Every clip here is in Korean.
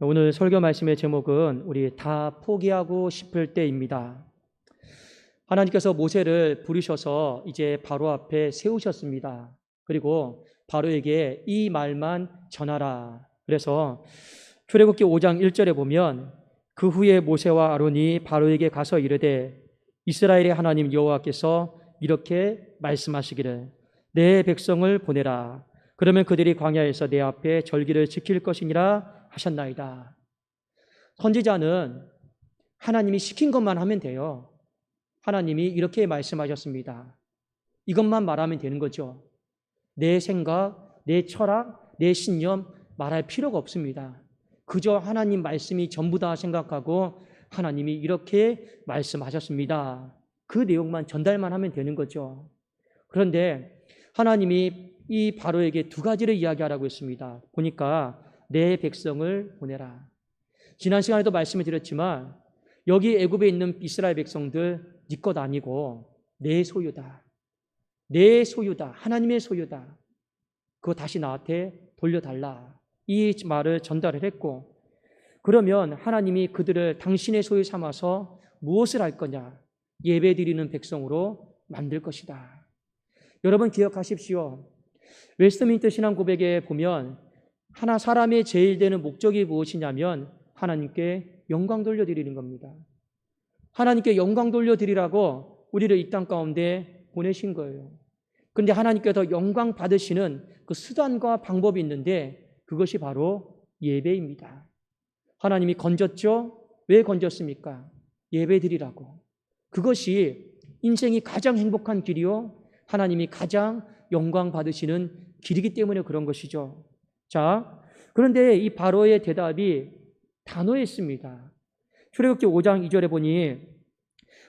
오늘 설교 말씀의 제목은 우리 다 포기하고 싶을 때입니다. 하나님께서 모세를 부르셔서 이제 바로 앞에 세우셨습니다. 그리고 바로에게 이 말만 전하라. 그래서 출애굽기 5장 1절에 보면 그 후에 모세와 아론이 바로에게 가서 이르되 이스라엘의 하나님 여호와께서 이렇게 말씀하시기를 내 백성을 보내라. 그러면 그들이 광야에서 내 앞에 절기를 지킬 것이니라 하셨나이다. 선지자는 하나님이 시킨 것만 하면 돼요. 하나님이 이렇게 말씀하셨습니다. 이것만 말하면 되는 거죠. 내 생각, 내 철학, 내 신념 말할 필요가 없습니다. 그저 하나님 말씀이 전부다 생각하고 하나님이 이렇게 말씀하셨습니다. 그 내용만 전달만 하면 되는 거죠. 그런데 하나님이 이 바로에게 두 가지를 이야기하라고 했습니다. 보니까 내 백성을 보내라. 지난 시간에도 말씀을 드렸지만 여기 애굽에 있는 이스라엘 백성들 네 것 아니고 내 소유다. 내 소유다. 하나님의 소유다. 그거 다시 나한테 돌려달라. 이 말을 전달을 했고, 그러면 하나님이 그들을 당신의 소유 삼아서 무엇을 할 거냐? 예배드리는 백성으로 만들 것이다. 여러분 기억하십시오. 웨스트민스터 신앙 고백에 보면 하나 사람의 제일 되는 목적이 무엇이냐면 하나님께 영광 돌려드리는 겁니다. 하나님께 영광 돌려드리라고 우리를 이 땅 가운데 보내신 거예요. 그런데 하나님께서 영광 받으시는 그 수단과 방법이 있는데 그것이 바로 예배입니다. 하나님이 건졌죠? 왜 건졌습니까? 예배드리라고. 그것이 인생이 가장 행복한 길이요, 하나님이 가장 영광 받으시는 길이기 때문에 그런 것이죠. 자, 그런데 이 바로의 대답이 단호했습니다. 출애굽기 5장 2절에 보니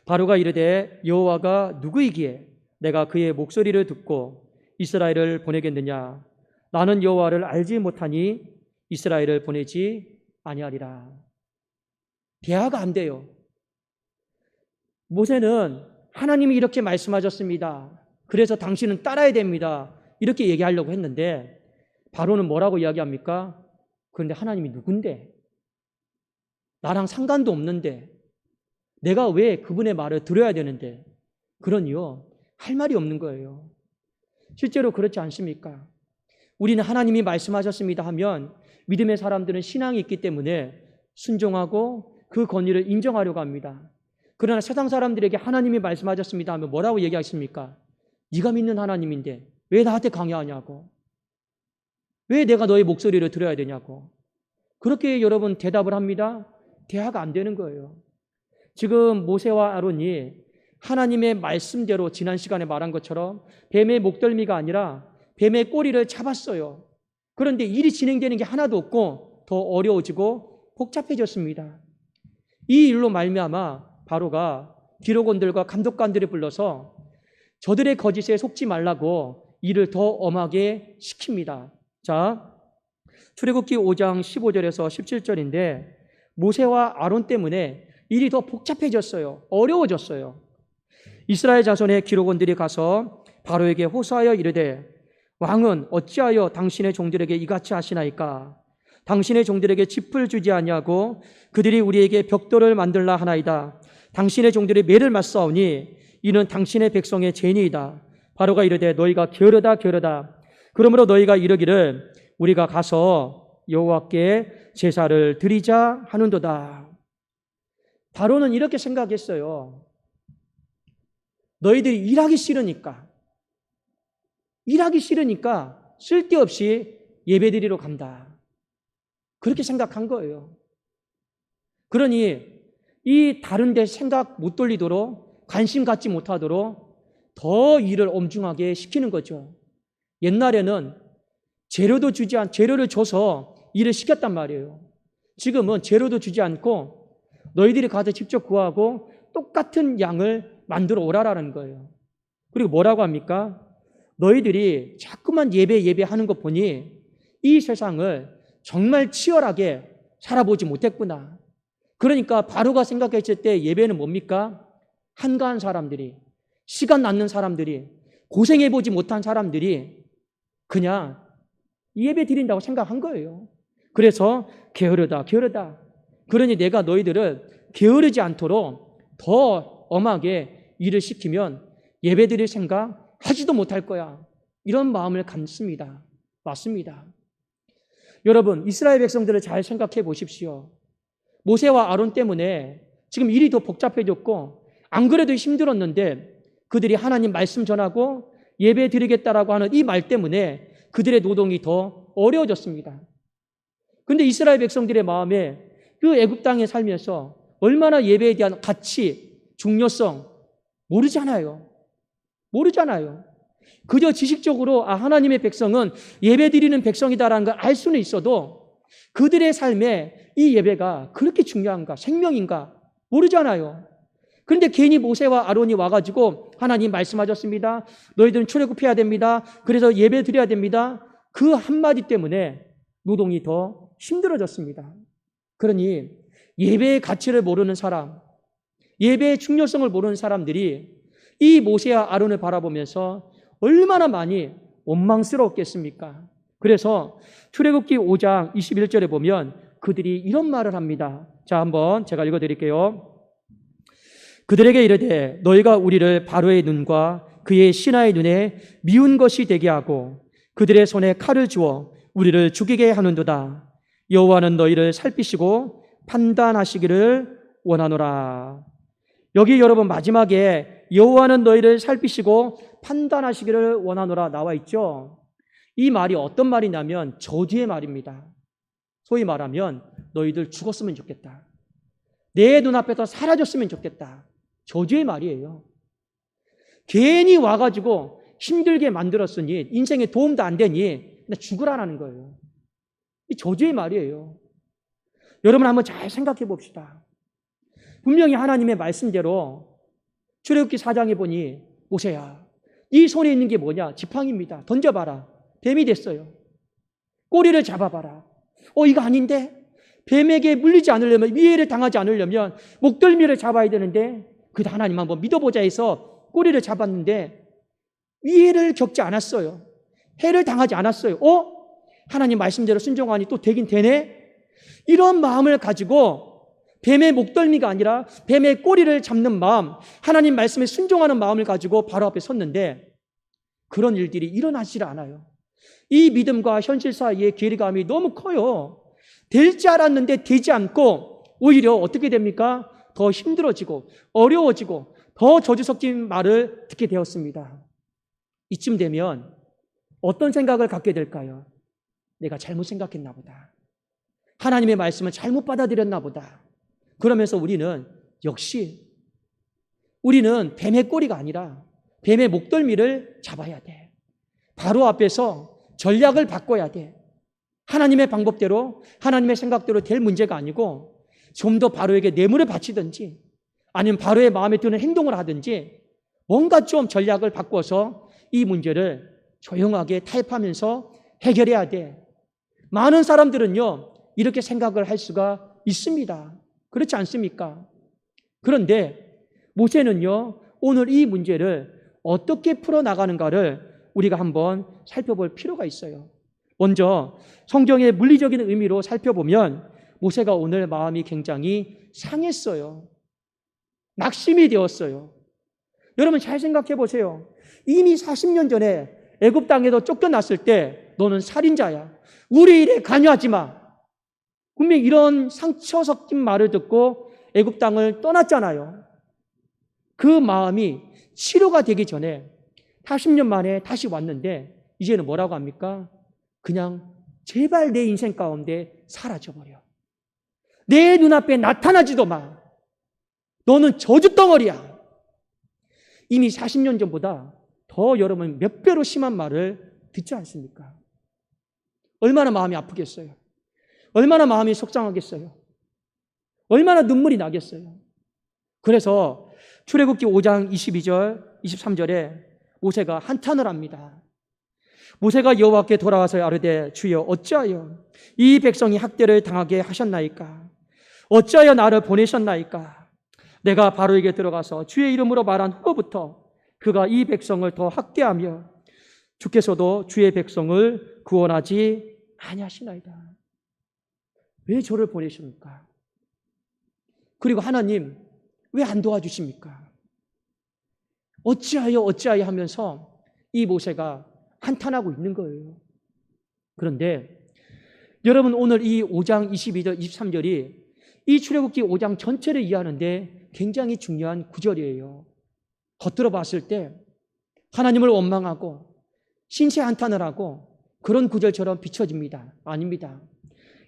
바로가 이르되 여호와가 누구이기에 내가 그의 목소리를 듣고 이스라엘을 보내겠느냐? 나는 여호와를 알지 못하니 이스라엘을 보내지 아니하리라. 대화가 안 돼요. 모세는 하나님이 이렇게 말씀하셨습니다. 그래서 당신은 따라야 됩니다. 이렇게 얘기하려고 했는데 바로는 뭐라고 이야기합니까? 그런데 하나님이 누군데? 나랑 상관도 없는데 내가 왜 그분의 말을 들어야 되는데? 그러니요, 할 말이 없는 거예요. 실제로 그렇지 않습니까? 우리는 하나님이 말씀하셨습니다 하면 믿음의 사람들은 신앙이 있기 때문에 순종하고 그 권위를 인정하려고 합니다. 그러나 세상 사람들에게 하나님이 말씀하셨습니다 하면 뭐라고 얘기하십니까? 네가 믿는 하나님인데 왜 나한테 강요하냐고, 왜 내가 너의 목소리를 들어야 되냐고. 그렇게 여러분 대답을 합니다. 대화가 안 되는 거예요. 지금 모세와 아론이 하나님의 말씀대로 지난 시간에 말한 것처럼 뱀의 목덜미가 아니라 뱀의 꼬리를 잡았어요. 그런데 일이 진행되는 게 하나도 없고 더 어려워지고 복잡해졌습니다. 이 일로 말미암아 바로가 기록원들과 감독관들을 불러서 저들의 거짓에 속지 말라고 일을 더 엄하게 시킵니다. 자, 출애굽기 5장 15절에서 17절인데 모세와 아론 때문에 일이 더 복잡해졌어요. 어려워졌어요. 이스라엘 자손의 기록원들이 가서 바로에게 호소하여 이르되 왕은 어찌하여 당신의 종들에게 이같이 하시나이까? 당신의 종들에게 짚을 주지 아니하고 그들이 우리에게 벽돌을 만들라 하나이다. 당신의 종들이 매를 맞사오니 이는 당신의 백성의 죄니이다. 바로가 이르되 너희가 게으르다 게으르다. 그러므로 너희가 이르기를 우리가 가서 여호와께 제사를 드리자 하는도다. 바로는 이렇게 생각했어요. 너희들이 일하기 싫으니까 쓸데없이 예배드리러 간다. 그렇게 생각한 거예요. 그러니 이 다른 데 생각 못 돌리도록, 관심 갖지 못하도록 더 일을 엄중하게 시키는 거죠. 옛날에는 재료를 줘서 일을 시켰단 말이에요. 지금은 재료도 주지 않고 너희들이 가서 직접 구하고 똑같은 양을 만들어 오라라는 거예요. 그리고 뭐라고 합니까? 너희들이 자꾸만 예배하는 거 보니 이 세상을 정말 치열하게 살아보지 못했구나. 그러니까 바로가 생각했을 때 예배는 뭡니까? 한가한 사람들이, 시간 낳는 사람들이, 고생해보지 못한 사람들이 그냥 예배 드린다고 생각한 거예요. 그래서 게으르다, 게으르다. 그러니 내가 너희들을 게으르지 않도록 더 엄하게 일을 시키면 예배드릴 생각 하지도 못할 거야. 이런 마음을 갖습니다. 맞습니다. 여러분, 이스라엘 백성들을 잘 생각해 보십시오. 모세와 아론 때문에 지금 일이 더 복잡해졌고 안 그래도 힘들었는데 그들이 하나님 말씀 전하고 예배 드리겠다라고 하는 이 말 때문에 그들의 노동이 더 어려워졌습니다. 그런데 이스라엘 백성들의 마음에 그 애굽 땅에 살면서 얼마나 예배에 대한 가치, 중요성 모르잖아요. 모르잖아요. 그저 지식적으로 하나님의 백성은 예배 드리는 백성이다라는 걸 알 수는 있어도 그들의 삶에 이 예배가 그렇게 중요한가, 생명인가 모르잖아요. 그런데 괜히 모세와 아론이 와가지고 하나님 말씀하셨습니다. 너희들은 출애굽해야 됩니다. 그래서 예배 드려야 됩니다. 그 한마디 때문에 노동이 더 힘들어졌습니다. 그러니 예배의 가치를 모르는 사람, 예배의 중요성을 모르는 사람들이 이 모세와 아론을 바라보면서 얼마나 많이 원망스러웠겠습니까? 그래서 출애굽기 5장 21절에 보면 그들이 이런 말을 합니다. 자, 한번 제가 읽어드릴게요. 그들에게 이르되 너희가 우리를 바로의 눈과 그의 신하의 눈에 미운 것이 되게 하고 그들의 손에 칼을 주어 우리를 죽이게 하는도다. 여호와는 너희를 살피시고 판단하시기를 원하노라. 여기 여러분 마지막에 여호와는 너희를 살피시고 판단하시기를 원하노라 나와 있죠. 이 말이 어떤 말이냐면 저주의 말입니다. 소위 말하면 너희들 죽었으면 좋겠다. 내 눈앞에서 사라졌으면 좋겠다. 저주의 말이에요. 괜히 와가지고 힘들게 만들었으니 인생에 도움도 안 되니 그냥 죽으라는 거예요. 이 저주의 말이에요. 여러분 한번 잘 생각해 봅시다. 분명히 하나님의 말씀대로 출애굽기 4장에 보니 모세야, 이 손에 있는 게 뭐냐? 지팡이입니다. 던져봐라. 뱀이 됐어요. 꼬리를 잡아봐라. 이거 아닌데? 뱀에게 물리지 않으려면, 위해를 당하지 않으려면 목덜미를 잡아야 되는데 그래도 하나님 한번 믿어보자 해서 꼬리를 잡았는데 위해를 겪지 않았어요. 해를 당하지 않았어요. 하나님 말씀대로 순종하니 또 되긴 되네? 이런 마음을 가지고 뱀의 목덜미가 아니라 뱀의 꼬리를 잡는 마음, 하나님 말씀에 순종하는 마음을 가지고 바로 앞에 섰는데 그런 일들이 일어나질 않아요. 이 믿음과 현실 사이의 괴리감이 너무 커요. 될 줄 알았는데 되지 않고 오히려 어떻게 됩니까? 더 힘들어지고 어려워지고 더 저주 섞인 말을 듣게 되었습니다. 이쯤 되면 어떤 생각을 갖게 될까요? 내가 잘못 생각했나 보다. 하나님의 말씀을 잘못 받아들였나 보다. 그러면서 우리는 역시 우리는 뱀의 꼬리가 아니라 뱀의 목덜미를 잡아야 돼. 바로 앞에서 전략을 바꿔야 돼. 하나님의 방법대로 하나님의 생각대로 될 문제가 아니고 좀 더 바로에게 뇌물을 바치든지 아니면 바로의 마음에 드는 행동을 하든지 뭔가 좀 전략을 바꿔서 이 문제를 조용하게 타협하면서 해결해야 돼. 많은 사람들은요 이렇게 생각을 할 수가 있습니다. 그렇지 않습니까? 그런데 모세는요 오늘 이 문제를 어떻게 풀어나가는가를 우리가 한번 살펴볼 필요가 있어요. 먼저 성경의 물리적인 의미로 살펴보면 모세가 오늘 마음이 굉장히 상했어요. 낙심이 되었어요. 여러분 잘 생각해 보세요. 이미 40년 전에 애굽 땅에서 쫓겨났을 때 너는 살인자야. 우리 일에 관여하지 마. 분명히 이런 상처 섞인 말을 듣고 애굽 땅을 떠났잖아요. 그 마음이 치료가 되기 전에 40년 만에 다시 왔는데 이제는 뭐라고 합니까? 그냥 제발 내 인생 가운데 사라져버려. 내 눈앞에 나타나지도 마. 너는 저주덩어리야. 이미 40년 전보다 더 여러분 몇 배로 심한 말을 듣지 않습니까? 얼마나 마음이 아프겠어요? 얼마나 마음이 속상하겠어요? 얼마나 눈물이 나겠어요? 그래서 출애굽기 5장 22절, 23절에 모세가 한탄을 합니다. 모세가 여호와께 돌아와서 아뢰되 주여 어찌하여 이 백성이 학대를 당하게 하셨나이까? 어찌하여 나를 보내셨나이까? 내가 바로에게 들어가서 주의 이름으로 말한 후로부터 그가 이 백성을 더 학대하며 주께서도 주의 백성을 구원하지 아니하시나이다. 왜 저를 보내십니까? 그리고 하나님, 왜 안 도와주십니까? 어찌하여 하면서 이 모세가 한탄하고 있는 거예요. 그런데 여러분, 오늘 이 5장 22절, 23절이 이 출애굽기 5장 전체를 이해하는데 굉장히 중요한 구절이에요. 겉들어 봤을 때 하나님을 원망하고 신세 한탄을 하고 그런 구절처럼 비춰집니다. 아닙니다.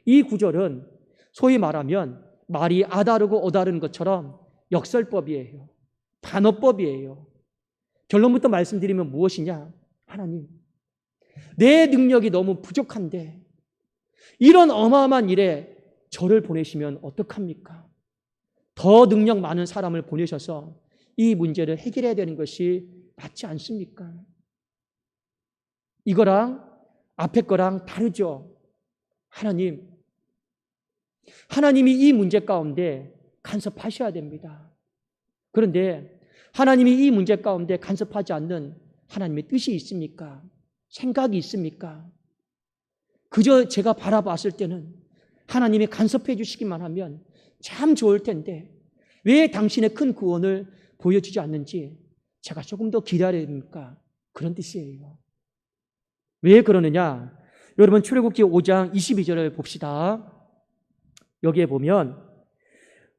이 구절은 소위 말하면 말이 아다르고 어다른 것처럼 역설법이에요. 반어법이에요. 결론부터 말씀드리면 무엇이냐? 하나님, 내 능력이 너무 부족한데 이런 어마어마한 일에 저를 보내시면 어떡합니까? 더 능력 많은 사람을 보내셔서 이 문제를 해결해야 되는 것이 맞지 않습니까? 이거랑 앞에 거랑 다르죠. 하나님이 이 문제 가운데 간섭하셔야 됩니다. 그런데 하나님이 이 문제 가운데 간섭하지 않는 하나님의 뜻이 있습니까? 생각이 있습니까? 그저 제가 바라봤을 때는 하나님이 간섭해 주시기만 하면 참 좋을 텐데 왜 당신의 큰 구원을 보여주지 않는지 제가 조금 더 기다려야 됩니까? 그런 뜻이에요. 왜 그러느냐? 여러분, 출애굽기 5장 22절을 봅시다. 여기에 보면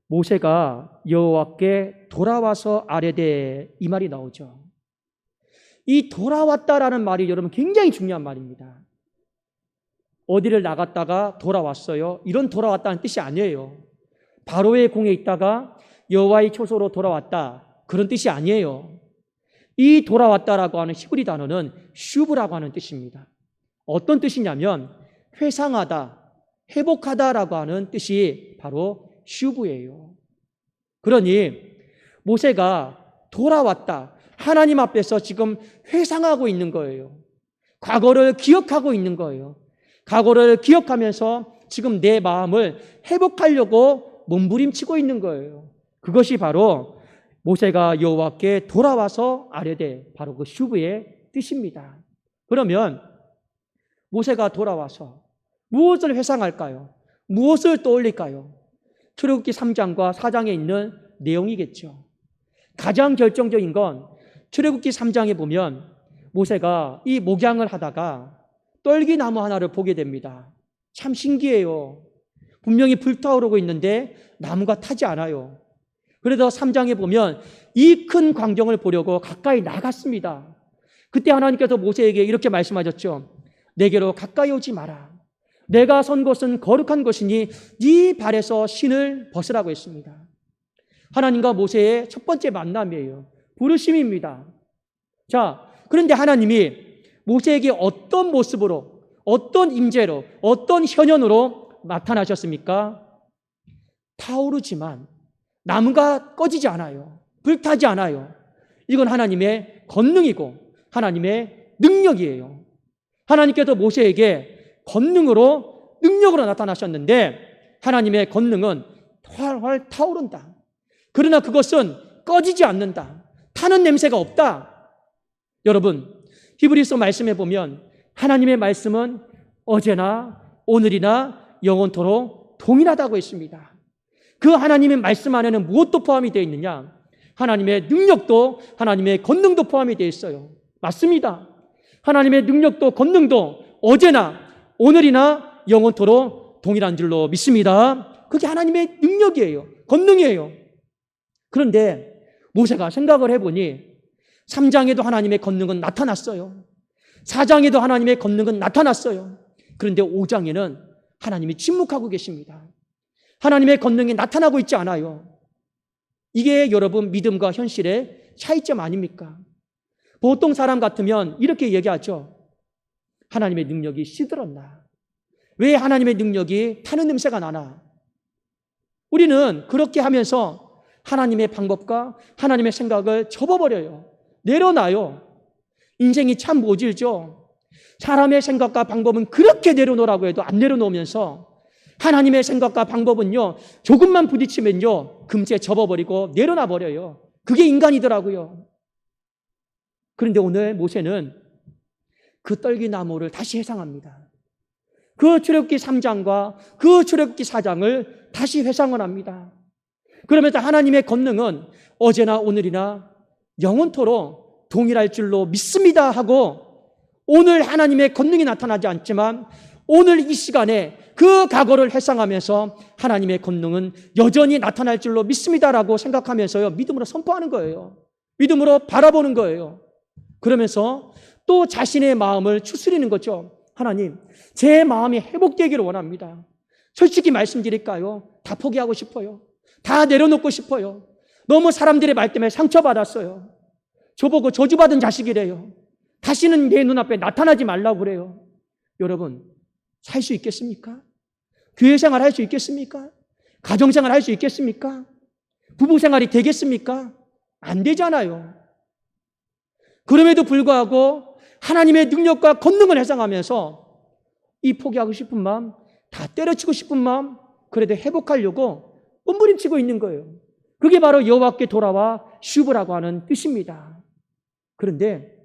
모세가 여호와께 돌아와서 아뢰되, 이 말이 나오죠. 이 돌아왔다라는 말이 여러분 굉장히 중요한 말입니다. 어디를 나갔다가 돌아왔어요, 이런 돌아왔다는 뜻이 아니에요. 바로의 궁에 있다가 여호와의 초소로 돌아왔다, 그런 뜻이 아니에요. 이 돌아왔다라고 하는 히브리 단어는 슈브라고 하는 뜻입니다. 어떤 뜻이냐면 회상하다, 회복하다라고 하는 뜻이 바로 슈브예요. 그러니 모세가 돌아왔다, 하나님 앞에서 지금 회상하고 있는 거예요. 과거를 기억하고 있는 거예요. 과거를 기억하면서 지금 내 마음을 회복하려고 몸부림치고 있는 거예요. 그것이 바로 모세가 여호와께 돌아와서 아뢰되, 바로 그 슈브의 뜻입니다. 그러면 모세가 돌아와서 무엇을 회상할까요? 무엇을 떠올릴까요? 출애굽기 3장과 4장에 있는 내용이겠죠. 가장 결정적인 건 출애굽기 3장에 보면 모세가 이 목양을 하다가 떨기나무 하나를 보게 됩니다. 참 신기해요. 분명히 불타오르고 있는데 나무가 타지 않아요. 그래서 3장에 보면 이 큰 광경을 보려고 가까이 나갔습니다. 그때 하나님께서 모세에게 이렇게 말씀하셨죠. 내게로 가까이 오지 마라. 내가 선 곳은 거룩한 곳이니 네 발에서 신을 벗으라고 했습니다. 하나님과 모세의 첫 번째 만남이에요. 부르심입니다. 자, 그런데 하나님이 모세에게 어떤 모습으로, 어떤 임재로, 어떤 현현으로 나타나셨습니까? 타오르지만 나무가 꺼지지 않아요. 불타지 않아요. 이건 하나님의 권능이고 하나님의 능력이에요. 하나님께서 모세에게 권능으로, 능력으로 나타나셨는데 하나님의 권능은 활활 타오른다. 그러나 그것은 꺼지지 않는다. 타는 냄새가 없다. 여러분, 히브리서 말씀에 보면 하나님의 말씀은 어제나 오늘이나 영원토록 동일하다고 했습니다. 그 하나님의 말씀 안에는 무엇도 포함이 되어 있느냐? 하나님의 능력도, 하나님의 권능도 포함이 되어 있어요. 맞습니다. 하나님의 능력도 권능도 어제나 오늘이나 영원토록 동일한 줄로 믿습니다. 그게 하나님의 능력이에요. 권능이에요. 그런데 모세가 생각을 해보니 3장에도 하나님의 권능은 나타났어요. 4장에도 하나님의 권능은 나타났어요. 그런데 5장에는 하나님이 침묵하고 계십니다. 하나님의 권능이 나타나고 있지 않아요. 이게 여러분 믿음과 현실의 차이점 아닙니까? 보통 사람 같으면 이렇게 얘기하죠. 하나님의 능력이 시들었나? 왜 하나님의 능력이 타는 냄새가 나나? 우리는 그렇게 하면서 하나님의 방법과 하나님의 생각을 접어버려요. 내려놔요. 인생이 참 모질죠. 사람의 생각과 방법은 그렇게 내려놓으라고 해도 안 내려놓으면서 하나님의 생각과 방법은요, 조금만 부딪히면요, 금세 접어버리고 내려놔버려요. 그게 인간이더라고요. 그런데 오늘 모세는 그 떨기나무를 다시 회상합니다. 그 출애굽기 3장과 그 출애굽기 4장을 다시 회상을 합니다. 그러면서 하나님의 권능은 어제나 오늘이나 영원토록 동일할 줄로 믿습니다 하고, 오늘 하나님의 권능이 나타나지 않지만 오늘 이 시간에 그 과거를 회상하면서 하나님의 권능은 여전히 나타날 줄로 믿습니다라고 생각하면서요, 믿음으로 선포하는 거예요. 믿음으로 바라보는 거예요. 그러면서 또 자신의 마음을 추스리는 거죠. 하나님, 제 마음이 회복되기를 원합니다. 솔직히 말씀드릴까요? 다 포기하고 싶어요. 다 내려놓고 싶어요. 너무 사람들의 말 때문에 상처받았어요. 저보고 저주받은 자식이래요. 다시는 내 눈앞에 나타나지 말라고 그래요. 여러분, 살 수 있겠습니까? 교회 생활 할 수 있겠습니까? 가정 생활 할 수 있겠습니까? 부부 생활이 되겠습니까? 안 되잖아요. 그럼에도 불구하고 하나님의 능력과 권능을 회상하면서 이 포기하고 싶은 마음, 다 때려치고 싶은 마음, 그래도 회복하려고 몸부림치고 있는 거예요. 그게 바로 여호와께 돌아와 슈브라고 하는 뜻입니다. 그런데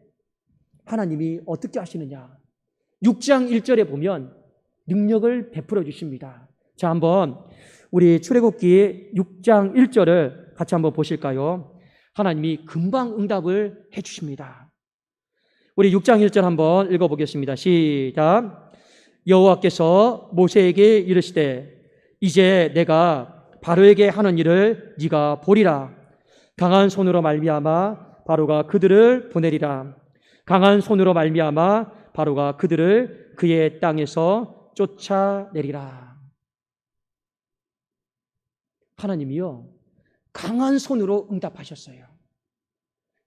하나님이 어떻게 하시느냐? 6장 1절에 보면 능력을 베풀어 주십니다. 자, 한번 우리 출애굽기 6장 1절을 같이 한번 보실까요? 하나님이 금방 응답을 해 주십니다. 우리 6장 1절 한번 읽어보겠습니다. 시작. 여호와께서 모세에게 이르시되 이제 내가 바로에게 하는 일을 네가 보리라. 강한 손으로 말미암아 바로가 그들을 보내리라. 강한 손으로 말미암아 바로가 그들을 그의 땅에서 쫓아내리라. 하나님이요, 강한 손으로 응답하셨어요.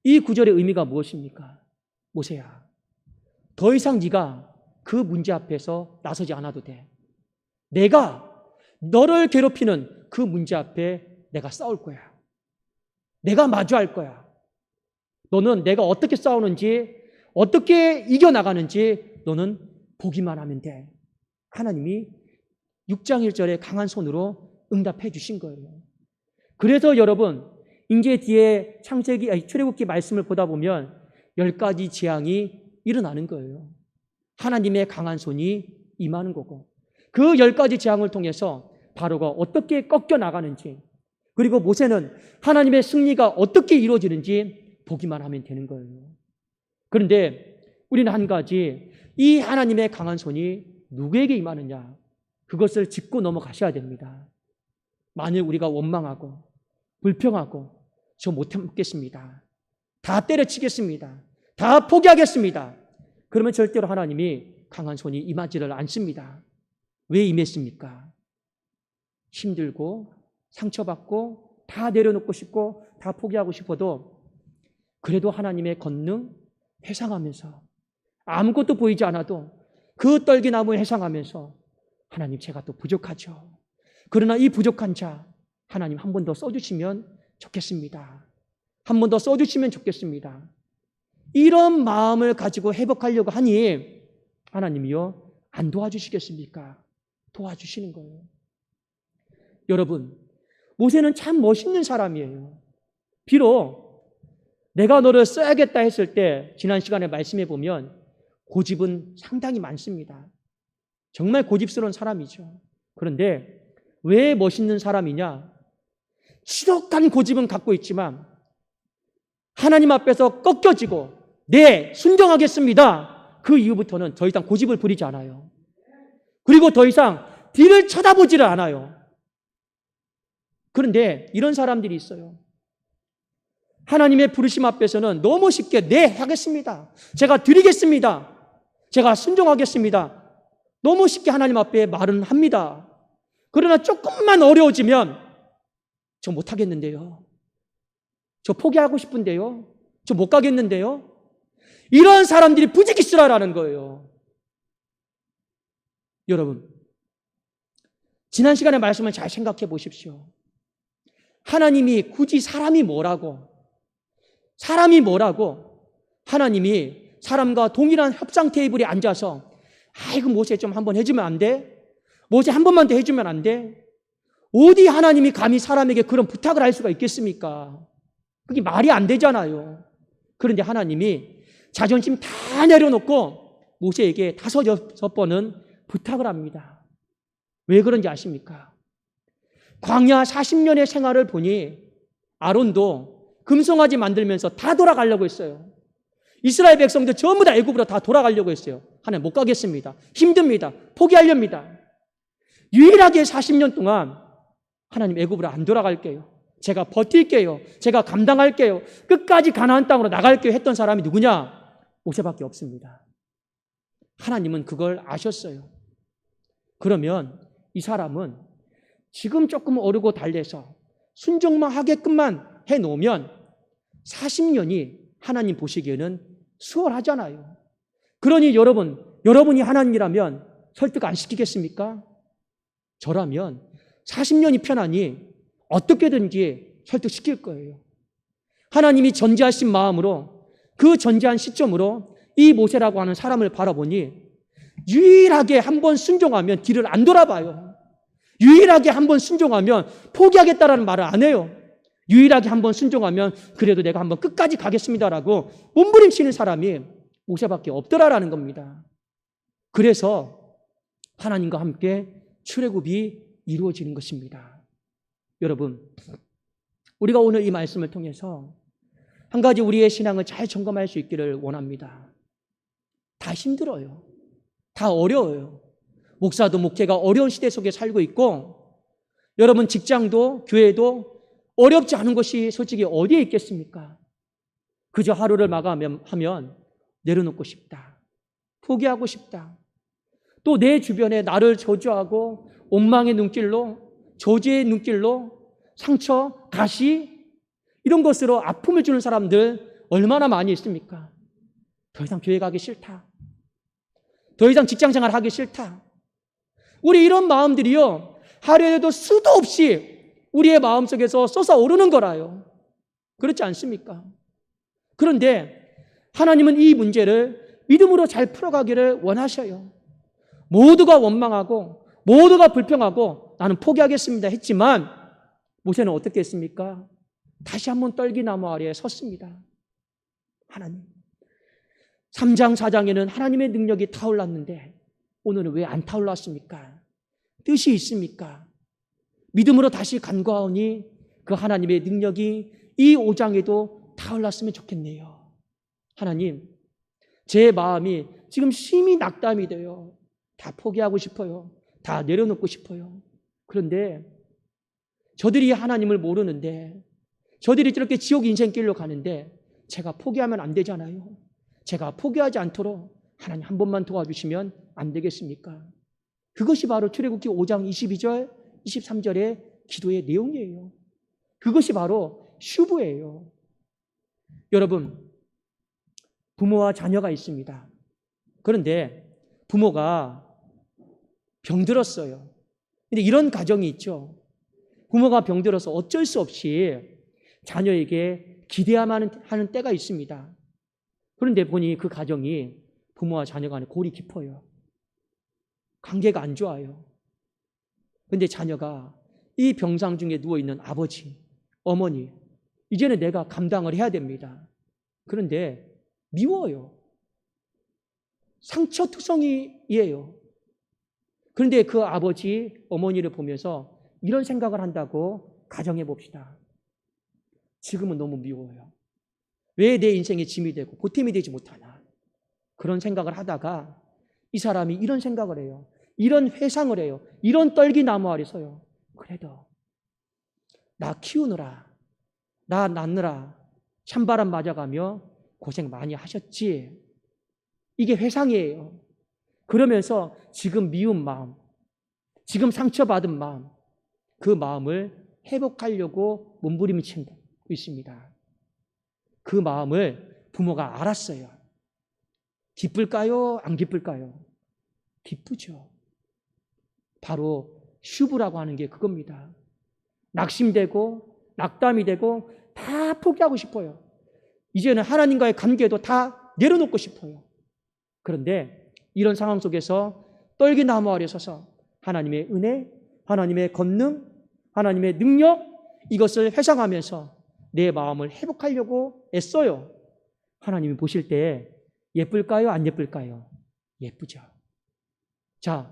이 구절의 의미가 무엇입니까? 모세야, 더 이상 네가 그 문제 앞에서 나서지 않아도 돼. 내가 너를 괴롭히는 그 문제 앞에 내가 싸울 거야. 내가 마주할 거야. 너는 내가 어떻게 싸우는지, 어떻게 이겨나가는지 너는 보기만 하면 돼. 하나님이 6장 1절에 강한 손으로 응답해 주신 거예요. 그래서 여러분, 이제 뒤에 출애굽기 말씀을 보다 보면 10가지 재앙이 일어나는 거예요. 하나님의 강한 손이 임하는 거고, 그 10가지 재앙을 통해서 바로가 어떻게 꺾여 나가는지, 그리고 모세는 하나님의 승리가 어떻게 이루어지는지 보기만 하면 되는 거예요. 그런데 우리는 한 가지, 이 하나님의 강한 손이 누구에게 임하느냐, 그것을 짚고 넘어가셔야 됩니다. 만일 우리가 원망하고 불평하고 저 못 참겠습니다, 다 때려치겠습니다, 다 포기하겠습니다, 그러면 절대로 하나님이 강한 손이 임하지를 않습니다. 왜 임했습니까? 힘들고 상처받고 다 내려놓고 싶고 다 포기하고 싶어도 그래도 하나님의 권능 회상하면서, 아무것도 보이지 않아도 그 떨기나무 회상하면서 하나님, 제가 또 부족하죠. 그러나 이 부족한 자 하나님 한 번 더 써주시면 좋겠습니다. 한 번 더 써주시면 좋겠습니다. 이런 마음을 가지고 회복하려고 하니 하나님이요, 안 도와주시겠습니까? 도와주시는 거예요. 여러분, 모세는 참 멋있는 사람이에요. 비록 내가 너를 써야겠다 했을 때 지난 시간에 말씀해 보면 고집은 상당히 많습니다. 정말 고집스러운 사람이죠. 그런데 왜 멋있는 사람이냐? 지독한 고집은 갖고 있지만 하나님 앞에서 꺾여지고 네, 순종하겠습니다, 그 이후부터는 더 이상 고집을 부리지 않아요. 그리고 더 이상 뒤를 쳐다보지를 않아요. 그런데 이런 사람들이 있어요. 하나님의 부르심 앞에서는 너무 쉽게 네, 하겠습니다, 제가 드리겠습니다, 제가 순종하겠습니다, 너무 쉽게 하나님 앞에 말은 합니다. 그러나 조금만 어려워지면 저 못하겠는데요, 저 포기하고 싶은데요, 저 못 가겠는데요, 이런 사람들이 부지기수라라는 거예요. 여러분, 지난 시간의 말씀을 잘 생각해 보십시오. 하나님이 굳이 사람이 뭐라고 하나님이 사람과 동일한 협상 테이블에 앉아서 아이고 모세 좀 한번 해주면 안 돼? 모세 한 번만 더 해주면 안 돼? 어디 하나님이 감히 사람에게 그런 부탁을 할 수가 있겠습니까? 그게 말이 안 되잖아요. 그런데 하나님이 자존심 다 내려놓고 모세에게 5, 6번은 부탁을 합니다. 왜 그런지 아십니까? 광야 40년의 생활을 보니 아론도 금송아지 만들면서 다 돌아가려고 했어요. 이스라엘 백성들 전부 다 애굽으로 다 돌아가려고 했어요. 하나님 못 가겠습니다. 힘듭니다. 포기하렵니다. 유일하게 40년 동안 하나님 애굽으로 안 돌아갈게요. 제가 버틸게요. 제가 감당할게요. 끝까지 가나안 땅으로 나갈게요 했던 사람이 누구냐? 모세밖에 없습니다. 하나님은 그걸 아셨어요. 그러면 이 사람은 지금 조금 어르고 달래서 순종만 하게끔만 해놓으면 40년이 하나님 보시기에는 수월하잖아요. 그러니 여러분이 하나님이라면 설득 안 시키겠습니까? 저라면 40년이 편하니 어떻게든지 설득시킬 거예요. 하나님이 전제하신 마음으로 그 전제한 시점으로 이 모세라고 하는 사람을 바라보니 유일하게 한 번 순종하면 뒤를 안 돌아봐요. 유일하게 한 번 순종하면 포기하겠다라는 말을 안 해요. 유일하게 한 번 순종하면 그래도 내가 한번 끝까지 가겠습니다라고 몸부림치는 사람이 모세밖에 없더라라는 겁니다. 그래서 하나님과 함께 출애굽이 이루어지는 것입니다. 여러분, 우리가 오늘 이 말씀을 통해서 한 가지 우리의 신앙을 잘 점검할 수 있기를 원합니다. 다 힘들어요. 다 어려워요. 목사도 목회가 어려운 시대 속에 살고 있고 여러분 직장도 교회도 어렵지 않은 것이 솔직히 어디에 있겠습니까? 그저 하루를 마감하면 내려놓고 싶다. 포기하고 싶다. 또 내 주변에 나를 저주하고 원망의 눈길로 저주의 눈길로 상처, 가시 이런 것으로 아픔을 주는 사람들 얼마나 많이 있습니까? 더 이상 교회 가기 싫다. 더 이상 직장생활 하기 싫다. 우리 이런 마음들이요 하루에도 수도 없이 우리의 마음속에서 솟아오르는 거라요. 그렇지 않습니까? 그런데 하나님은 이 문제를 믿음으로 잘 풀어가기를 원하셔요. 모두가 원망하고 모두가 불평하고 나는 포기하겠습니다 했지만 모세는 어떻게 했습니까? 다시 한번 떨기나무 아래에 섰습니다. 하나님 3장 4장에는 하나님의 능력이 타올랐는데 오늘은 왜 안 타올랐습니까? 뜻이 있습니까? 믿음으로 다시 간구하오니 그 하나님의 능력이 이 5장에도 타올랐으면 좋겠네요. 하나님, 제 마음이 지금 심히 낙담이 돼요. 다 포기하고 싶어요. 다 내려놓고 싶어요. 그런데 저들이 하나님을 모르는데 저들이 저렇게 지옥 인생길로 가는데 제가 포기하면 안 되잖아요. 제가 포기하지 않도록 하나님 한 번만 도와주시면 안 되겠습니까? 그것이 바로 출애굽기 5장 22절, 23절의 기도의 내용이에요. 그것이 바로 슈브예요. 여러분, 부모와 자녀가 있습니다. 그런데 부모가 병들었어요. 근데 이런 가정이 있죠. 부모가 병들어서 어쩔 수 없이 자녀에게 기대야만 하는 때가 있습니다. 그런데 보니 그 가정이 부모와 자녀 간에 골이 깊어요. 관계가 안 좋아요. 그런데 자녀가 이 병상 중에 누워있는 아버지, 어머니, 이제는 내가 감당을 해야 됩니다. 그런데 미워요. 상처투성이에요. 그런데 그 아버지, 어머니를 보면서 이런 생각을 한다고 가정해 봅시다. 지금은 너무 미워요. 왜 내 인생에 짐이 되고 보탬이 되지 못하나? 그런 생각을 하다가 이 사람이 이런 생각을 해요. 이런 회상을 해요. 이런 떨기나무 아래 서요. 그래도 나 키우느라, 나 낳느라 찬바람 맞아가며 고생 많이 하셨지. 이게 회상이에요. 그러면서 지금 미운 마음, 지금 상처받은 마음, 그 마음을 회복하려고 몸부림치고 있습니다. 그 마음을 부모가 알았어요. 기쁠까요? 안 기쁠까요? 기쁘죠. 바로 슈브라고 하는 게 그겁니다. 낙심되고 낙담이 되고 다 포기하고 싶어요. 이제는 하나님과의 관계도 다 내려놓고 싶어요. 그런데 이런 상황 속에서 떨기나무 아래 서서 하나님의 은혜, 하나님의 권능, 하나님의 능력 이것을 회상하면서 내 마음을 회복하려고 애써요. 하나님이 보실 때 예쁠까요? 안 예쁠까요? 예쁘죠. 자,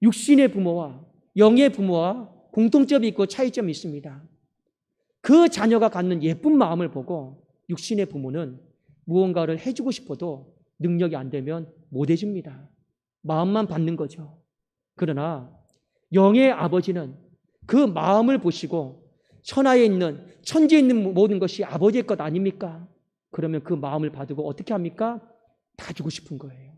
육신의 부모와 영의 부모와 공통점이 있고 차이점이 있습니다. 그 자녀가 갖는 예쁜 마음을 보고 육신의 부모는 무언가를 해주고 싶어도 능력이 안 되면 못 해줍니다. 마음만 받는 거죠. 그러나 영의 아버지는 그 마음을 보시고 천하에 있는, 천지에 있는 모든 것이 아버지의 것 아닙니까? 그러면 그 마음을 받고 어떻게 합니까? 다 주고 싶은 거예요.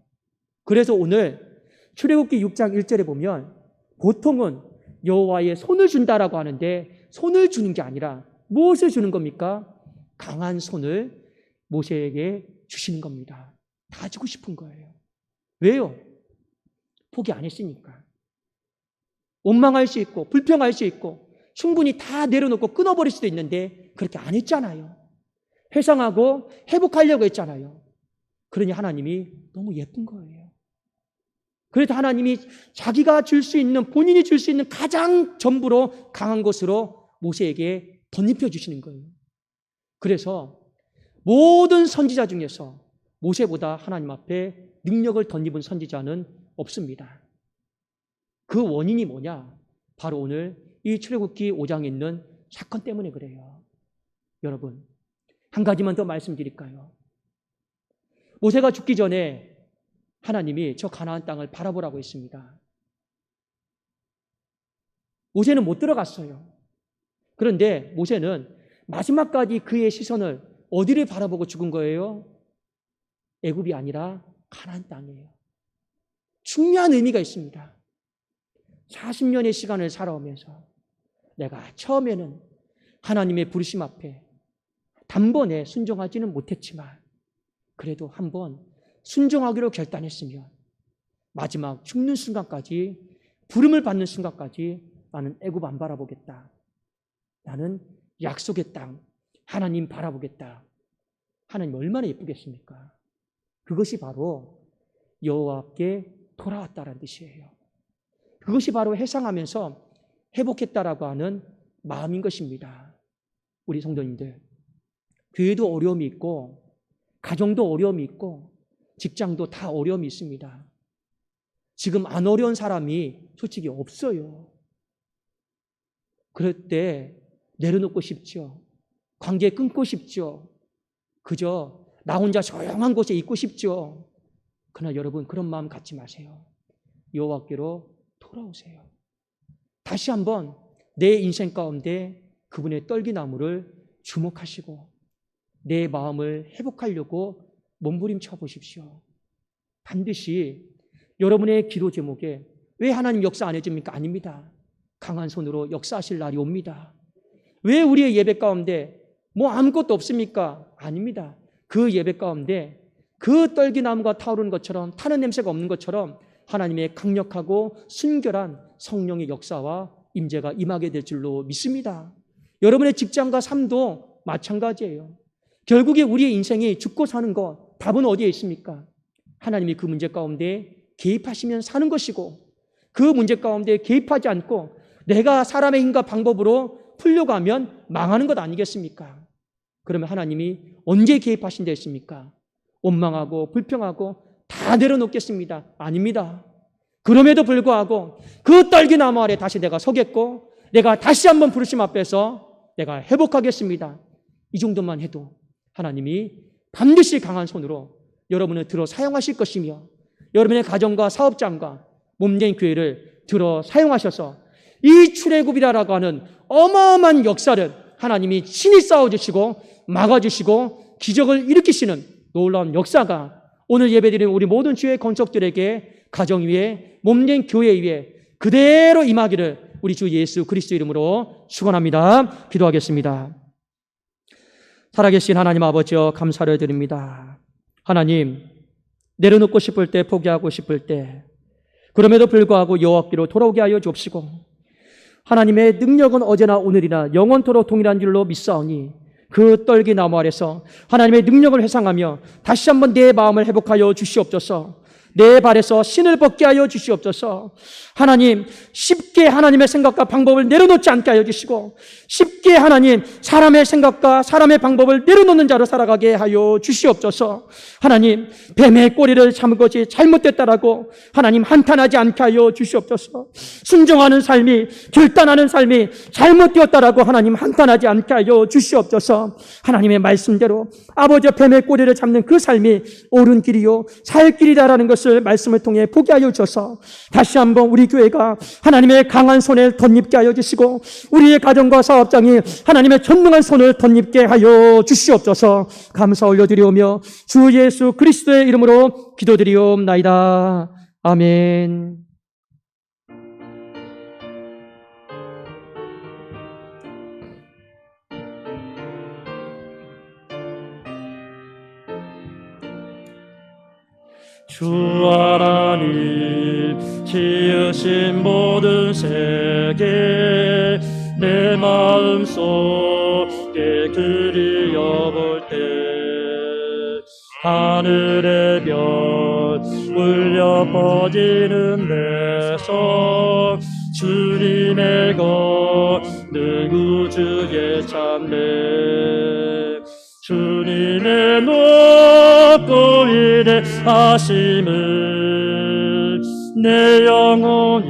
그래서 오늘 출애굽기 6장 1절에 보면 보통은 여호와의 손을 준다라고 하는데 손을 주는 게 아니라 무엇을 주는 겁니까? 강한 손을 모세에게 주시는 겁니다. 다 주고 싶은 거예요. 왜요? 포기 안 했으니까. 원망할 수 있고 불평할 수 있고 충분히 다 내려놓고 끊어버릴 수도 있는데 그렇게 안 했잖아요. 회상하고 회복하려고 했잖아요. 그러니 하나님이 너무 예쁜 거예요. 그래서 하나님이 자기가 줄 수 있는, 본인이 줄 수 있는 가장 전부로 강한 것으로 모세에게 덧입혀 주시는 거예요. 그래서 모든 선지자 중에서 모세보다 하나님 앞에 능력을 덧입은 선지자는 없습니다. 그 원인이 뭐냐? 바로 오늘 이 출애굽기 5장에 있는 사건 때문에 그래요. 여러분, 한 가지만 더 말씀드릴까요? 모세가 죽기 전에 하나님이 저 가나안 땅을 바라보라고 했습니다. 모세는 못 들어갔어요. 그런데 모세는 마지막까지 그의 시선을 어디를 바라보고 죽은 거예요? 애굽이 아니라 가나안 땅이에요. 중요한 의미가 있습니다. 40년의 시간을 살아오면서 내가 처음에는 하나님의 부르심 앞에 단번에 순종하지는 못했지만 그래도 한번 순종하기로 결단했으면 마지막 죽는 순간까지, 부름을 받는 순간까지 나는 애굽 안 바라보겠다. 나는 약속의 땅 하나님 바라보겠다. 하나님 얼마나 예쁘겠습니까? 그것이 바로 여호와께 돌아왔다라는 뜻이에요. 그것이 바로 회상하면서 회복했다라고 하는 마음인 것입니다. 우리 성도님들, 교회도 어려움이 있고 가정도 어려움이 있고 직장도 다 어려움이 있습니다. 지금 안 어려운 사람이 솔직히 없어요. 그럴 때 내려놓고 싶죠. 관계 끊고 싶죠. 그저 나 혼자 조용한 곳에 있고 싶죠. 그러나 여러분, 그런 마음 갖지 마세요. 여호와께로 돌아오세요. 다시 한번 내 인생 가운데 그분의 떨기나무를 주목하시고 내 마음을 회복하려고 몸부림쳐 보십시오. 반드시 여러분의 기도 제목에 왜 하나님 역사 안 해줍니까? 아닙니다. 강한 손으로 역사하실 날이 옵니다. 왜 우리의 예배 가운데 뭐 아무것도 없습니까? 아닙니다. 그 예배 가운데 그 떨기나무가 타오르는 것처럼, 타는 냄새가 없는 것처럼 하나님의 강력하고 순결한 성령의 역사와 임재가 임하게 될 줄로 믿습니다. 여러분의 직장과 삶도 마찬가지예요. 결국에 우리의 인생이 죽고 사는 것, 답은 어디에 있습니까? 하나님이 그 문제 가운데 개입하시면 사는 것이고, 그 문제 가운데 개입하지 않고 내가 사람의 힘과 방법으로 풀려고 하면 망하는 것 아니겠습니까? 그러면 하나님이 언제 개입하신 데 있습니까? 원망하고 불평하고 다 내려놓겠습니다. 아닙니다. 그럼에도 불구하고 그 떨기나무 아래 다시 내가 서겠고 내가 다시 한번 부르심 앞에서 내가 회복하겠습니다. 이 정도만 해도 하나님이 반드시 강한 손으로 여러분을 들어 사용하실 것이며 여러분의 가정과 사업장과 몸된 교회를 들어 사용하셔서 이 출애굽이라고 하는 어마어마한 역사를 하나님이 친히 싸워주시고 막아주시고 기적을 일으키시는 놀라운 역사가 오늘 예배드리는 우리 모든 주의 건축들에게 가정 위에 몸된 교회 위에 그대로 임하기를 우리 주 예수 그리스도 이름으로 축원합니다. 기도하겠습니다. 살아계신 하나님 아버지여, 감사를 드립니다. 하나님, 내려놓고 싶을 때, 포기하고 싶을 때 그럼에도 불구하고 여호와께로 돌아오게 하여 주옵시고, 하나님의 능력은 어제나 오늘이나 영원토록 동일한 줄로 믿사오니 그 떨기나무 아래서 하나님의 능력을 회상하며 다시 한번 내 마음을 회복하여 주시옵소서. 내 발에서 신을 벗게 하여 주시옵소서. 하나님, 쉽게 하나님의 생각과 방법을 내려놓지 않게 하여 주시고, 쉽게 하나님 사람의 생각과 사람의 방법을 내려놓는 자로 살아가게 하여 주시옵소서. 하나님, 뱀의 꼬리를 잡은 것이 잘못됐다라고 하나님 한탄하지 않게 하여 주시옵소서. 순종하는 삶이, 결단하는 삶이 잘못되었다라고 하나님 한탄하지 않게 하여 주시옵소서. 하나님의 말씀대로 아버지 뱀의 꼬리를 잡는 그 삶이 옳은 길이요 살 길이다라는 것을 말씀을 통해 보게 하여 주셔서 다시 한번 우리 교회가 하나님의 강한 손을 덧입게 하여 주시고, 우리의 가정과 사업장이 하나님의 전능한 손을 덧입게 하여 주시옵소서. 감사 올려드리오며 주 예수 그리스도의 이름으로 기도드리옵나이다. 아멘. 주 하나님 지으신 모든 세계 내 마음속에 그리워볼 때 하늘의 별 울려 퍼지는 데서 주님의 걷는 우주의 찬美주님의 높고 위대하심을 내 영혼이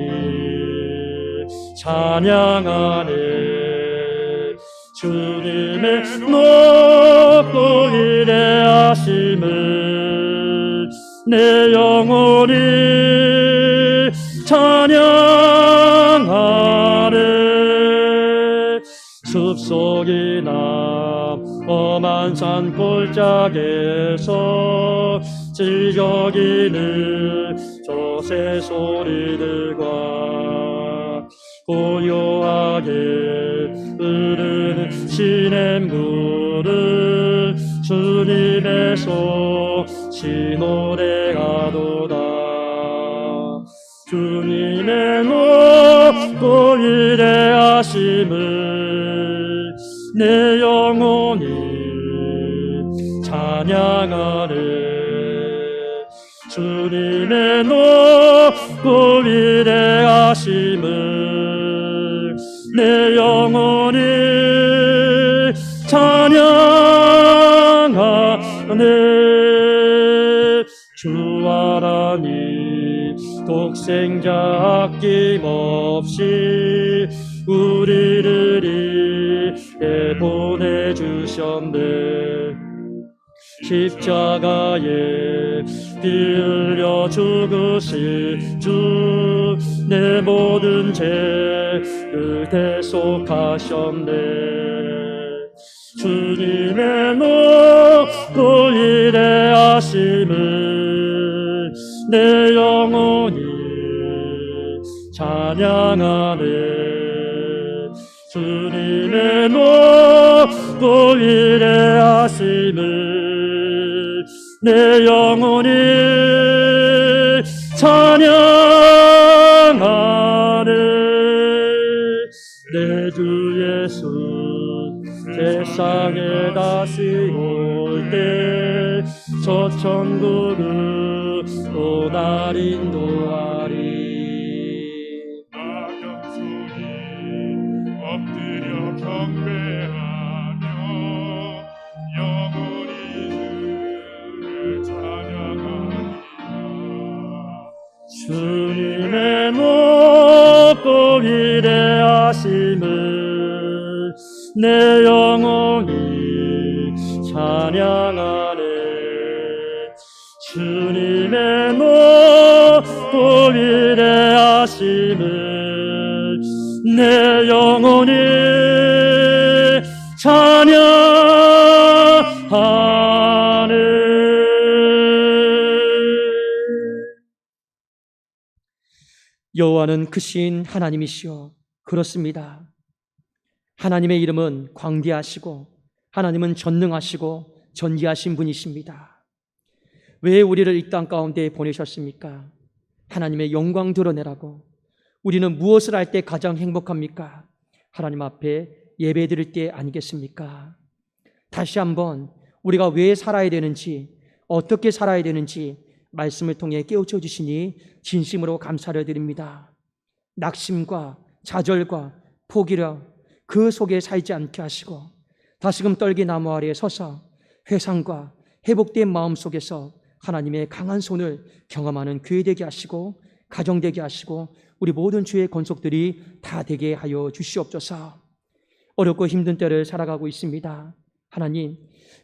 찬양하네. 주님의 높고 위대하심을 내 영혼이 찬양하네. 숲속이나 험한 산 골짜기에서 즐겨기는 저 새소리들과 고요하게 흐르는 시냇물을 주님의 속시 노래하도다. 주님의 높고 위대하심을 내 영혼이 찬양하네. 주님의 높고 위대하심을 내 영혼이 찬양하네. 주 하나님 독생자 아낌없이 우리를 위해 보내주셨네. 십자가에 피 흘려 죽으신 주 내 모든 죄를 대속하셨네. 주님의 높고 위대하심을 내 영혼이 찬양하네. 주님의 높고 위대하심을 내 영혼이 찬양하네. 내 주 예수 세상에 다시 올 때 저 천국으로 날 인도하리. 나 겸손히 엎드려 경배하며 영원히 주를 찬양하리라. 주님의 높고 위대하심을 내 영혼이 찬양하네. 주님의 높고 위대하심을 내 영혼이 찬양하네. 여호와는 크신 하나님이시여. 그렇습니다. 하나님의 이름은 광대하시고 하나님은 전능하시고 전지하신 분이십니다. 왜 우리를 이 땅 가운데 보내셨습니까? 하나님의 영광 드러내라고. 우리는 무엇을 할 때 가장 행복합니까? 하나님 앞에 예배 드릴 때 아니겠습니까? 다시 한번 우리가 왜 살아야 되는지, 어떻게 살아야 되는지 말씀을 통해 깨우쳐 주시니 진심으로 감사를 드립니다. 낙심과 좌절과 포기라 그 속에 살지 않게 하시고 다시금 떨기 나무 아래에 서서 회상과 회복된 마음 속에서 하나님의 강한 손을 경험하는 교회 되게 하시고 가정 되게 하시고 우리 모든 주의 권속들이 다 되게 하여 주시옵소서. 어렵고 힘든 때를 살아가고 있습니다. 하나님,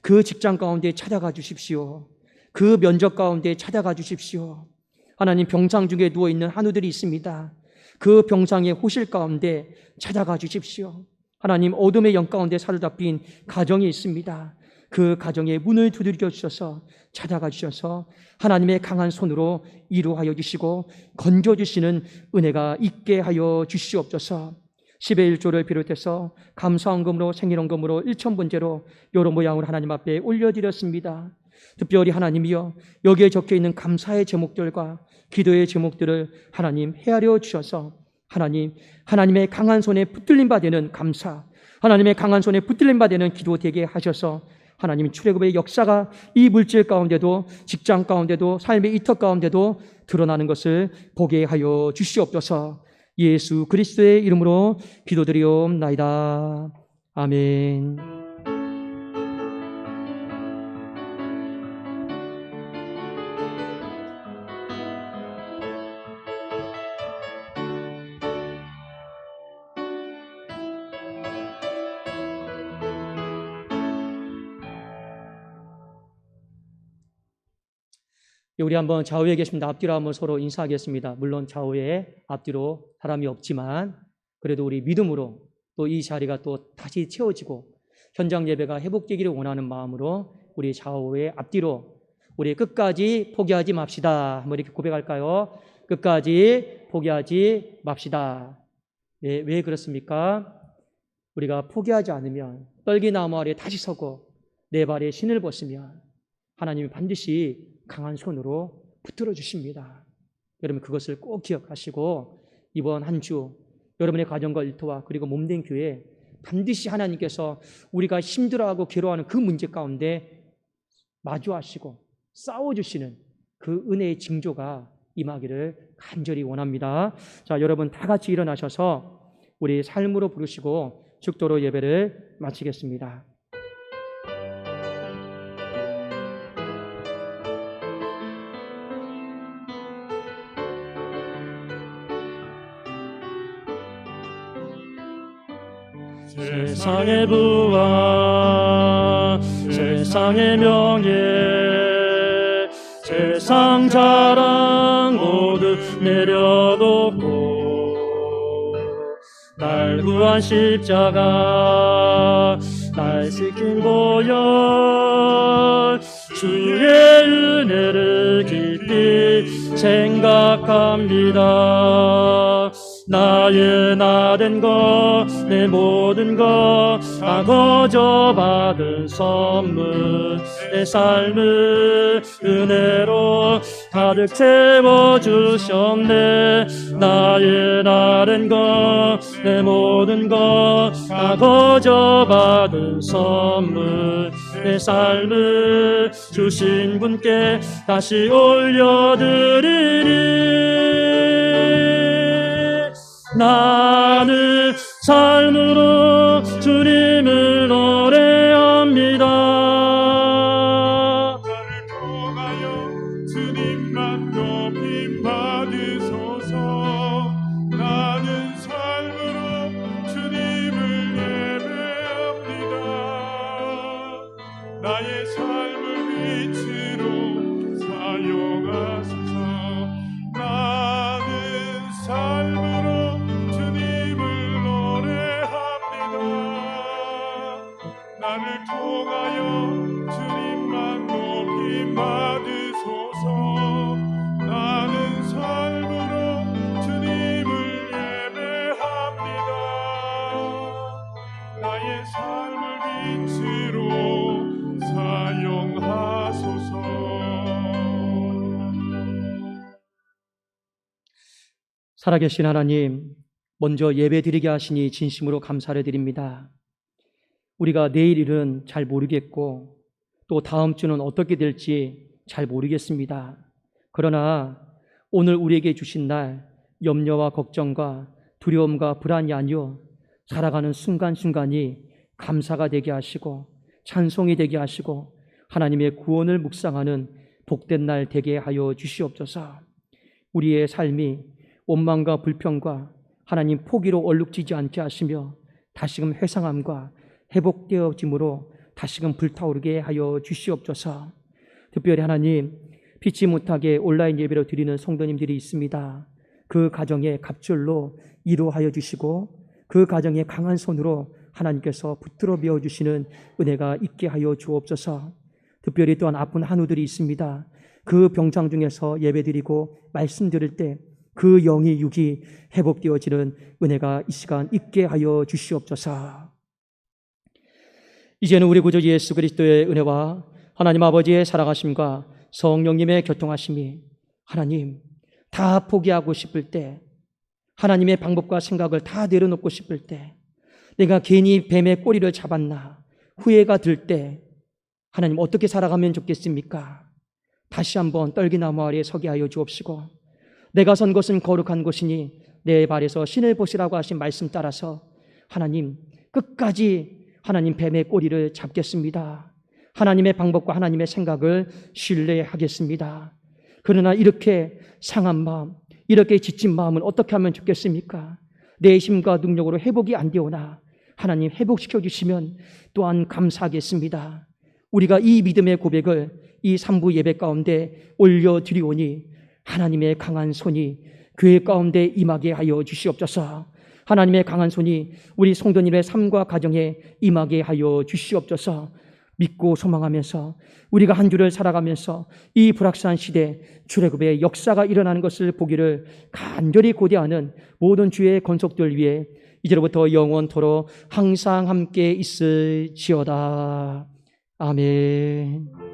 그 직장 가운데 찾아가 주십시오. 그 면접 가운데 찾아가 주십시오. 하나님, 병상 중에 누워있는 한우들이 있습니다. 그 병상의 호실 가운데 찾아가 주십시오. 하나님, 어둠의 영 가운데 사로잡힌 가정이 있습니다. 그 가정의 문을 두드려 주셔서 찾아가 주셔서 하나님의 강한 손으로 이루하여 주시고 건져 주시는 은혜가 있게 하여 주시옵소서. 10의 1조를 비롯해서 감사헌금으로 생일헌금으로 1,000번째로 여러 모양으로 하나님 앞에 올려드렸습니다. 특별히 하나님이여 여기에 적혀있는 감사의 제목들과 기도의 제목들을 하나님 헤아려 주셔서 하나님의 강한 손에 붙들림 바 되는 감사, 하나님의 강한 손에 붙들림 바 되는 기도 되게 하셔서 하나님 출애굽의 역사가 이 물질 가운데도 직장 가운데도 삶의 이터 가운데도 드러나는 것을 보게 하여 주시옵소서. 예수 그리스도의 이름으로 기도드리옵나이다. 아멘. 우리 한번 좌우에 계십니다. 앞뒤로 한번 서로 인사하겠습니다. 물론 좌우에 앞뒤로 사람이 없지만 그래도 우리 믿음으로 또 이 자리가 또 다시 채워지고 현장 예배가 회복되기를 원하는 마음으로 우리 좌우에 앞뒤로 우리 끝까지 포기하지 맙시다. 한번 이렇게 고백할까요? 끝까지 포기하지 맙시다. 왜 그렇습니까? 우리가 포기하지 않으면 떨기나무 아래 다시 서고 내 발에 신을 벗으면 하나님이 반드시 강한 손으로 붙들어 주십니다. 여러분 그것을 꼭 기억하시고 이번 한 주 여러분의 가정과 일터와 그리고 몸된 교회 반드시 하나님께서 우리가 힘들어하고 괴로워하는 그 문제 가운데 마주하시고 싸워주시는 그 은혜의 징조가 임하기를 간절히 원합니다. 자, 여러분 다 같이 일어나셔서 우리 삶으로 부르시고 축도로 예배를 마치겠습니다. 세상의 부와 세상의 명예 세상 자랑 모두 내려놓고 날 구한 십자가 날 지킨 보혈 주의 은혜를 깊이 생각합니다. 나의 나 된 것, 내 모든 것 다 거저 받은 선물 내 삶을 은혜로 가득 채워주셨네. 나의 나 된 것, 내 모든 것 다 거저 받은 선물 내 삶을 주신 분께 다시 올려드리리. 나는 삶으로 주님을 노래합니다. 나를 통하여 주님만 높임 받으소서. 나는 삶으로 주님을 예배합니다. 나의 삶을 빛으로 사용하소서. 나는 삶으로 나를 통하여 주님만 높임 받으소서. 나는 삶으로 주님을 예배합니다. 나의 삶을 빛으로 사용하소서. 살아계신 하나님, 먼저 예배드리게 하시니 진심으로 감사를 드립니다. 우리가 내일 일은 잘 모르겠고 또 다음 주는 어떻게 될지 잘 모르겠습니다. 그러나 오늘 우리에게 주신 날 염려와 걱정과 두려움과 불안이 아니요 살아가는 순간순간이 감사가 되게 하시고 찬송이 되게 하시고 하나님의 구원을 묵상하는 복된 날 되게 하여 주시옵소서. 우리의 삶이 원망과 불평과 하나님 포기로 얼룩지지 않게 하시며 다시금 회상함과 회복되어짐으로 다시금 불타오르게 하여 주시옵소서. 특별히 하나님, 피치 못하게 온라인 예배로 드리는 성도님들이 있습니다. 그 가정에 갑절로 이루하여 주시고 그 가정에 강한 손으로 하나님께서 붙들어 메어 주시는 은혜가 있게 하여 주옵소서. 특별히 또한 아픈 한우들이 있습니다. 그 병상 중에서 예배드리고 말씀 드릴 때 그 영이 육이 회복되어지는 은혜가 이 시간 있게 하여 주시옵소서. 이제는 우리 구주 예수 그리스도의 은혜와 하나님 아버지의 사랑하심과 성령님의 교통하심이 하나님 다 포기하고 싶을 때 하나님의 방법과 생각을 다 내려놓고 싶을 때 내가 괜히 뱀의 꼬리를 잡았나 후회가 들 때 하나님 어떻게 살아가면 좋겠습니까? 다시 한번 떨기나무 아래에 서게 하여 주옵시고 내가 선 곳은 거룩한 곳이니 내 발에서 신을 보시라고 하신 말씀 따라서 하나님 끝까지 하나님 뱀의 꼬리를 잡겠습니다. 하나님의 방법과 하나님의 생각을 신뢰하겠습니다. 그러나 이렇게 상한 마음, 이렇게 지친 마음은 어떻게 하면 좋겠습니까? 내 힘과 능력으로 회복이 안 되오나 하나님 회복시켜 주시면 또한 감사하겠습니다. 우리가 이 믿음의 고백을 이 3부 예배 가운데 올려드리오니 하나님의 강한 손이 교회 가운데 임하게 하여 주시옵소서. 하나님의 강한 손이 우리 성도님의 삶과 가정에 임하게 하여 주시옵소서. 믿고 소망하면서 우리가 한 주를 살아가면서 이 불확실한 시대 출애굽의 역사가 일어나는 것을 보기를 간절히 고대하는 모든 주의 권속들 위해 이제로부터 영원토록 항상 함께 있을지어다. 아멘.